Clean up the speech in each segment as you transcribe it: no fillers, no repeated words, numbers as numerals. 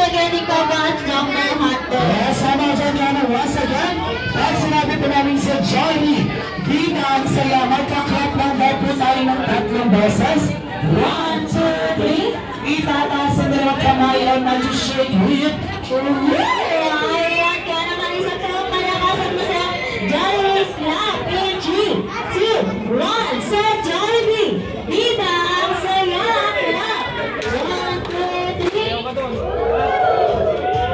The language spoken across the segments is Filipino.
again, ikaw ba at Jong na hotdog? Yes, sama dyan yan once again. At sinabi po namin sa Johnny, di na ang saya, magkaklap lang daw po tayo ng 3 beses. 1, 2, 3. Itataas ang dalawang kamay ang mag-shake with Ayan, kaya naman isa po, palakasan mo sa Jollibee Slap in 3, 2, 1. Sa Jollibee, di na ang saya, clap. 1, 2, 3.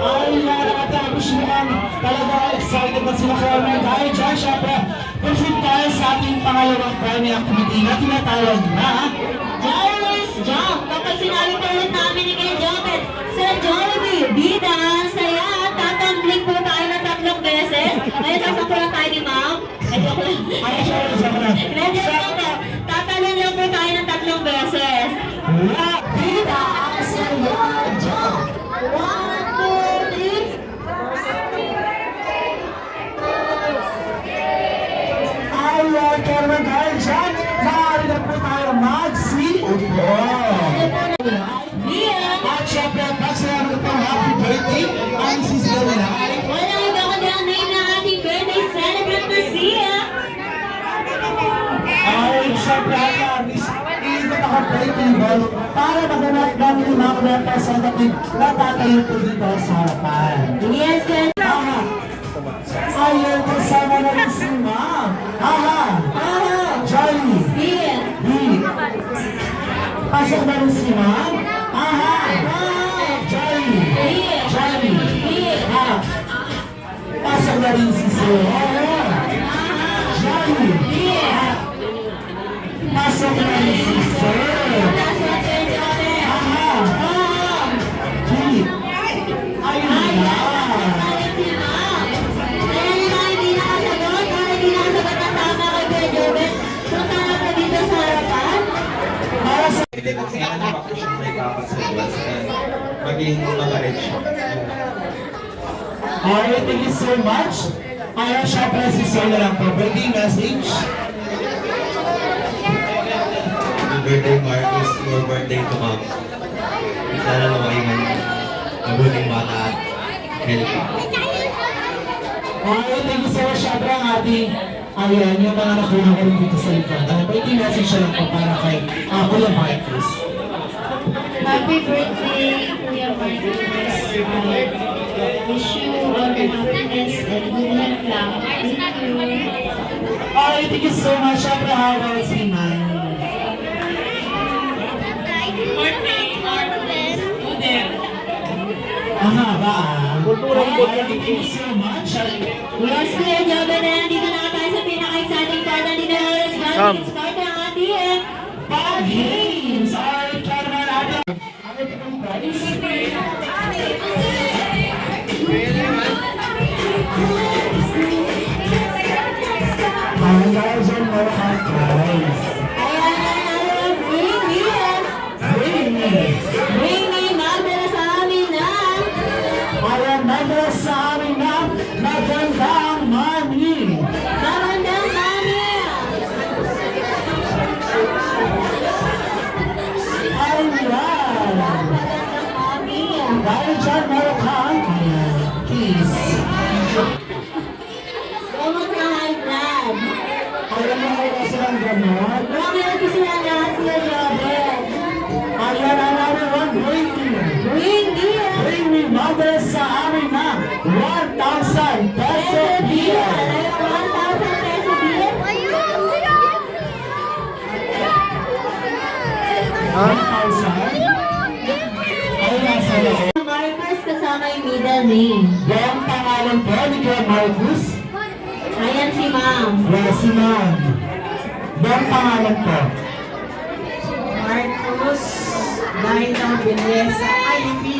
ay nakakatapos naman. Talaga excited na sila Carmen. Dahil dyan, syempre, proceed tayo sa ating pangalawang primary activity na tinatawag na Jollibee Jump. Kapag sinabi po ulit namin ni Kuya Jopet, sa Jollibee, bida ang saya. Tatambling po tayo ng 3 beses. Ngayon, sasakulan tayo ni Ma'am. Ay, joke lang. ay siya na. Medyo lang po. Tatalon lang po tayo ng 3 beses. Bida ang saya. Jump. 1, 2, 3. Ayan, Carmen, dahil dyan, maaari na po tayo mag-upo. Bida. At syempre, pasalamat po happy birthday ang sisigaw na. Wala iba kundi ang name ng ating birthday celebrant na siya. Ay, syempre, Miss, iikot ako birthday ball para maganap ng 5 representative na tatayo po dito sa harapan. Yes, good. Aha. Ayun, kasama na rin si Ma'am. Aha. Johnny. Here. B. Pasok na rin si Ma'am. Aha. Johnny. Here. Johnny. Here. Ha. Pasok na rin si Sir. Johnny. Here. Pasok na rin si Sir. Last one, Kuya Jopet. Aha. G. Ayun na. Balik si Ma'am. Kaya naman hindi nakasagot, or hindi nakasagot ng tama kay Kuya Jopet. Punta na po dito sa harapan. Para sa Hindi ko siya na may kapat sa Diyos and maging mabait siya. Alright, thank you so much. Ayun, syempre si Sir na lang po. Birthday message. Happy birthday, Marcus. Your birthday to Mom. Sana lumaki ng mabuting bata at healthy. Alright, thank you so much. Syempre ang ating, ayun, yung mga nakuha ko rin dito sa likod. Birthday message siya lang po para kay Kuya Marcus. Happy birthday, Kuya Marcus. Wish you all the happiness and good luck lang. Thank you. Alright, thank you so much. Syempre, how about si Ma'am? Aha, ba? Alright, thank you so much. Yes, Kuya Jopet, na nandito na tayo sa pinaka-exciting part na dinalaras natin. Start ang ating Bad Games! Alright, try naman natin. Ano ito pong prize? Ang guys, yung mga prize. Ayan, ayan, bring me. Bring me. Bring me, magdala sa amin na. Ayan, nandun sa amin na magandang money. Magandang mami. Ayan. Mami. Dahil dyan, meron kang kiss. Gamot sa high blood. Ayan mo kayo silang gano'n. Meron ko sila lahat sila Jopet. Ayan ang namin one, bring me. Bring me. Bring me, mother sa amin na 1,000 peso bill. Ayun, 1,000 peso bill. 1,000? Ay, nasa loob. Marcus kasama yung middle name. Yung pangalan po ni Kuya Marcus? Ayan si Ma'am. Yes, si Ma'am. Yung pangalan po? Marcos, dahil ng Bilyesa. Ay, hindi.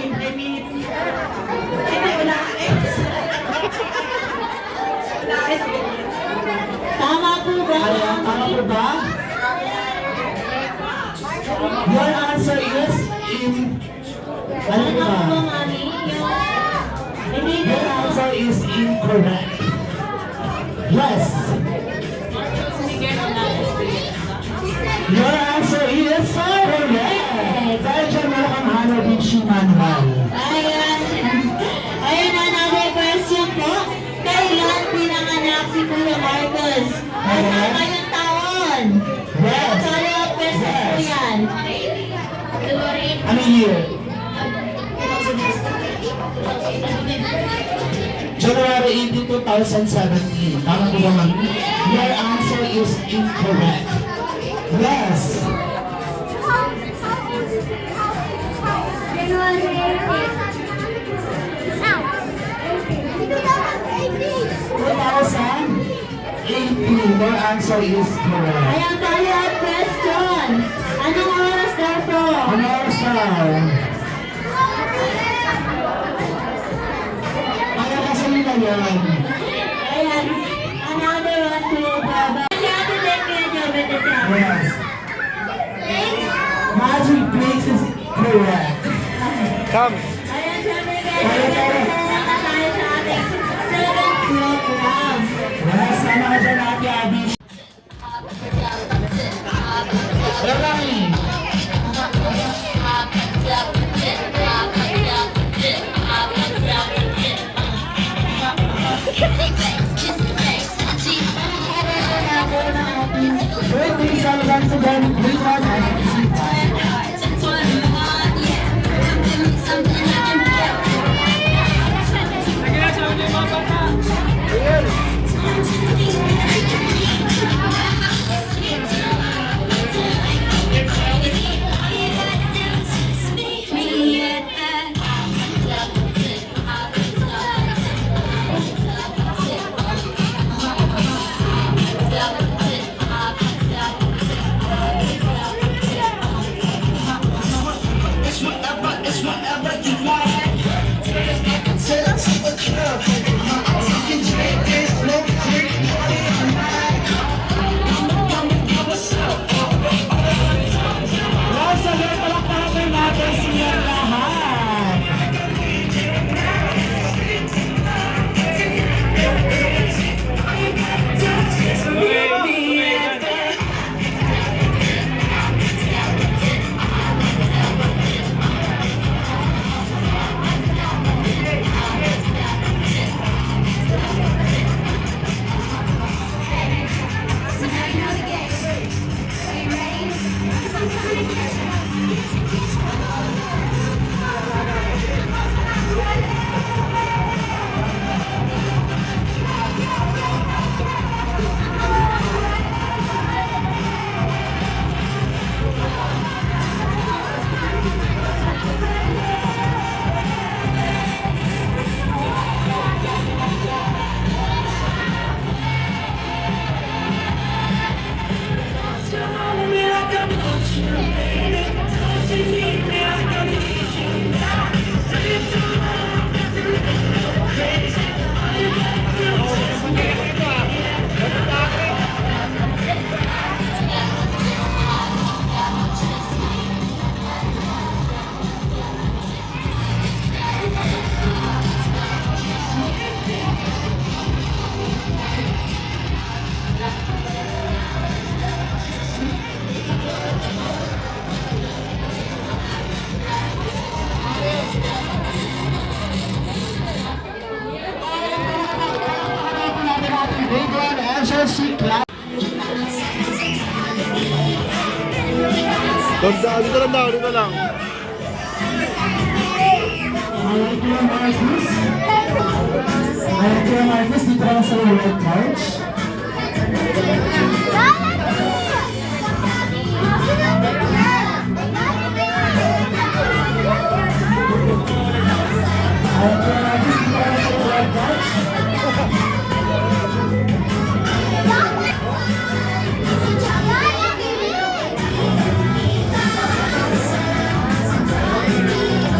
Wala ka Tama po ba? Ayan, tama po ba? Your answer is in... Ano Ano ba? po, Mami? Hindi ko. Your answer is incorrect. Yes. Your answer is correct. Dahil dyan meron kang Hanabishi Manual. Ayan. year? January 18, 2017. Tama po ba, ma'am? Your answer is incorrect. Yes. Your answer is correct. Ayan, follow-up question. Anong oras daw po? Ano oras daw? Ano kasi nila yan? Ayan, another one to Baba. Sabi din kaya niyo, beto siya. Yes. Magic Place is correct. Ayan, sabi kaya niyo, beto tayo sa ating 7th program. Yes, sama ka dyan, Ate Abby. Rarami. Birthday celebrants again, please one and Once again, palakpakan natin siya lahat. SLC class. Dito lang. Marcus, dito lang sa red couch.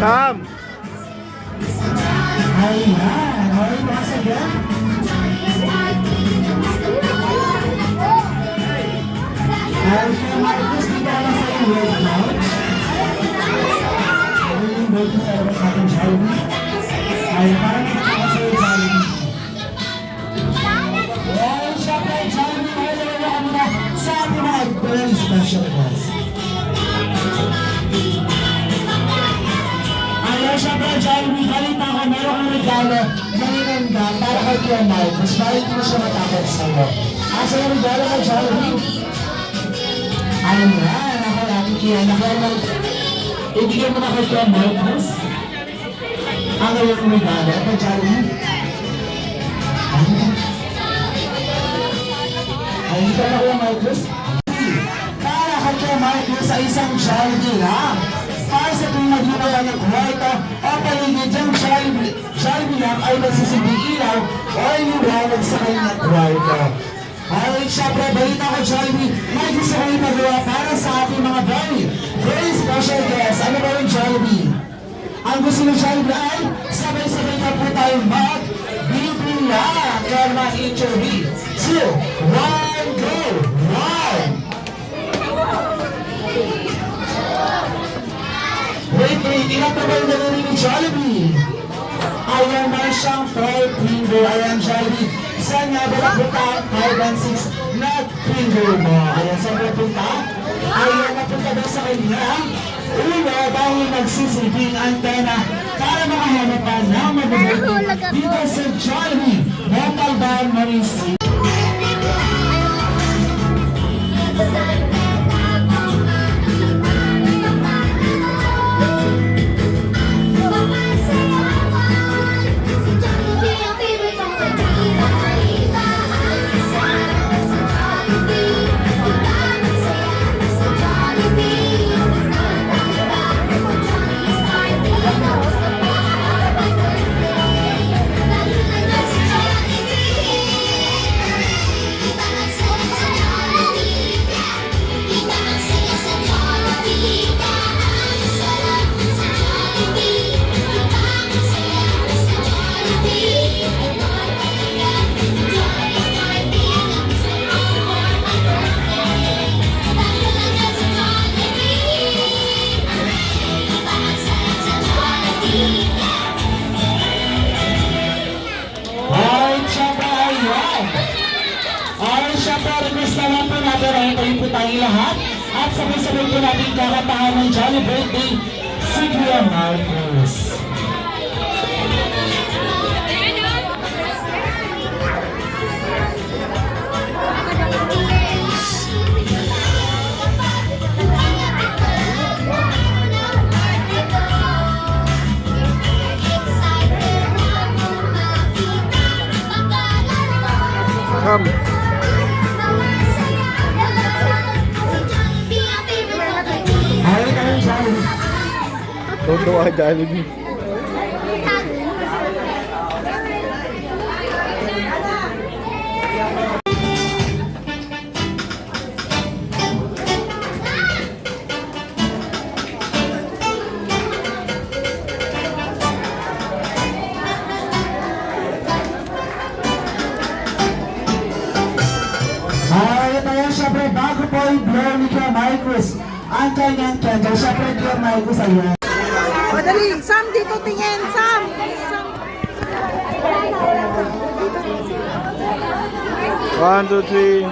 Sam! Ayan, alright, once again. Marcus, dito lang sa red couch. Ayun, baby, sa ating Jollibee. Ayun, parang ito ka sa Jollibee. Ayun, syempre, Jollibee, ayun, ayun, na sa ating mga very special guys. Ayun, syempre, Jollibee, balita ko, meron kang regalo, maninan ka, para kay Kuya Mike. Mas bakit mo siya matapos sa'yo. Asa yung regalo ka, Jollibee? Ayun na, ako natin Kuya, nakuha ng ibigyan mo na kay Kuya Marcos. Ang iyong regalo kay Jollibee. Ay, hindi ka na Kuya Marcos. Para kay Kuya Marcos sa isang Jollibee lang. Para sa tuwing maghiwala ng kwarto o paligid yung Jollibee lang ay magsisilbing ilaw o iniwanag sa kanyang kwarto. Alright, syempre, balita ko Jollibee, may gusto kong ipagawa para sa ating mga very special guests. Ano ba rin Jollibee? Ang gusto ng Jollibee ay sabay-sabay na po tayo mag-bibili lang. Kaya naman, in 3, 2, 1, go! 1! Wait, ilan pa ba yung narinig ni Jollibee? Ayan na siyang 4 finger. Ayan, Jollibee. Saan nga ba napunta? 5 and 6 na finger mo. Ayan, saan ba napunta? Ayan, napunta ba sa kanya? Ulo, dahil nagsisilbing antena para makahanapan ng mabubuti dito sa Jollibee Montalban Marine City. Request na lang po natin ay kayo po tayong lahat at sabay-sabay po natin kakataan ng Jolly Birthday si Kuya Marcos. Come. Ayaw ka ng Jollibee. Tutuwa Jollibee. Siyempre, bago po i-blow ni Kuya Marcos ang kanyang candle. Siyempre, Kuya Marcos, ayan. Madali, Sam, dito tingin, Sam. One, two, three.